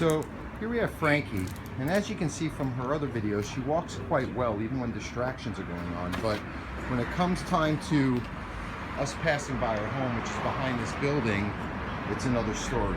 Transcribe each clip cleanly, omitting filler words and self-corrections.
So here we have Frankie, and as you can see from her other videos, she walks quite well even when distractions are going on. But when it comes time to us passing by her home, which is behind this building, it's another story.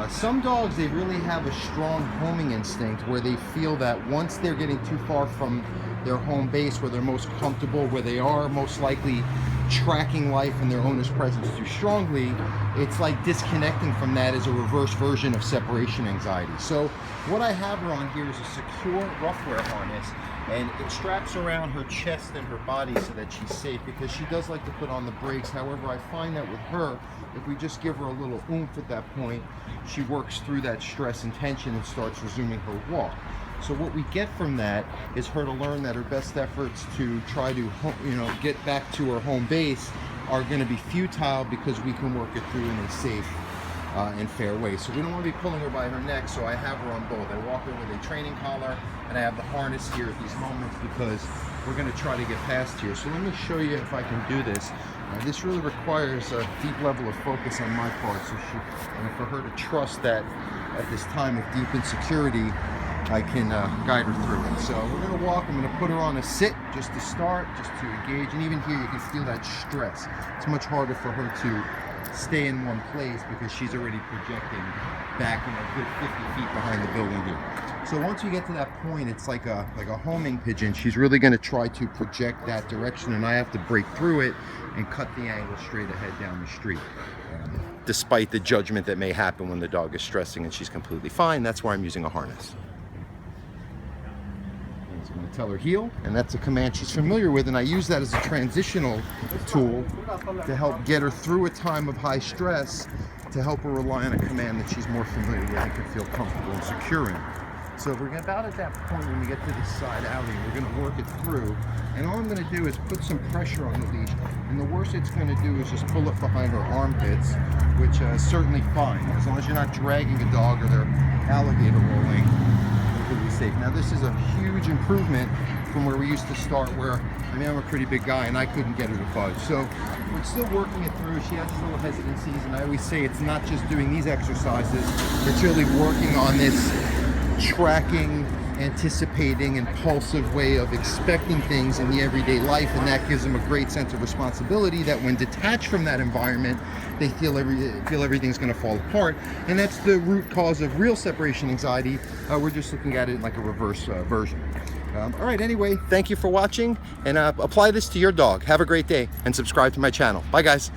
Some dogs, they really have a strong homing instinct where they feel that once they're getting too far from their home base, where they're most comfortable, where they are most likely tracking life in their owner's presence too strongly, it's like disconnecting from that is a reverse version of separation anxiety. So what I have her on here is a secure rough wear harness, and it straps around her chest and her body so that she's safe, because she does like to put on the brakes. However, I find that with her, if we just give her a little oomph at that point, she works through that stress and tension and starts resuming her walk. So what we get from that is her to learn that her best efforts to try to, get back to her home base are going to be futile, because we can work it through in a safe and fair way. So we don't want to be pulling her by her neck, so I have her on both. I walk her with a training collar, and I have the harness here at these moments because we're going to try to get past here. So let me show you if I can do this. This really requires a deep level of focus on my part, and for her to trust that at this time of deep insecurity, I can guide her through it. So we're going to walk. I'm going to put her on a sit just to start, just to engage. And even here you can feel that stress. It's much harder for her to stay in one place because she's already projecting back, a good 50 feet behind the building here. So once we get to that point, it's like a homing pigeon. She's really going to try to project that direction, and I have to break through it and cut the angle straight ahead down the street. Despite the judgment that may happen when the dog is stressing and she's completely fine, that's why I'm using a harness. I'm going to tell her heel, and that's a command she's familiar with, and I use that as a transitional tool to help get her through a time of high stress, to help her rely on a command that she's more familiar with and can feel comfortable and secure in. So we're about at that point when we get to this side alley, we're going to work it through, and all I'm going to do is put some pressure on the leash, and the worst it's going to do is just pull it behind her armpits, which is certainly fine, as long as you're not dragging a dog or they're alligator rolling. Safe. Now this is a huge improvement from where we used to start, where I'm a pretty big guy and I couldn't get her to budge. So we're still working it through. She has these little hesitancies, and I always say it's not just doing these exercises, it's really working on this tracking, anticipating, impulsive way of expecting things in the everyday life, and that gives them a great sense of responsibility that when detached from that environment, they feel everything's going to fall apart, and that's the root cause of real separation anxiety. We're just looking at it in like a reverse version. All right, anyway, thank you for watching, and apply this to your dog. Have a great day, and subscribe to my channel. Bye, guys.